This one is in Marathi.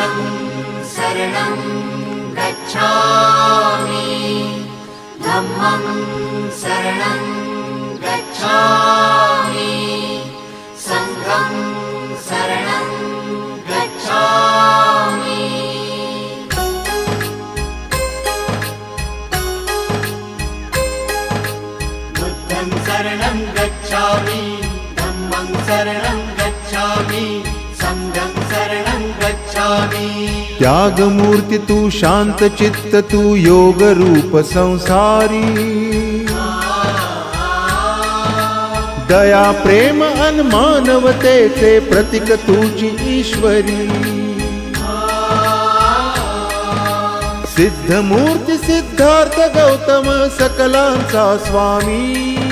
संघं शरणं गच्छामि धम्मं शरणं गच्छामि संघं शरणं गच्छामि बुद्धं शरणं गच्छामि धम्मं शरणं गच्छामि संघं शरणं गच्छामि त्याग मूर्ति तू शांत चित्त तू योग रूप संसारी दया प्रेम अन मानवतेचे प्रतीक तुझी ईश्वरी सिद्ध मूर्ति सिद्धार्थ गौतम सकलांचा स्वामी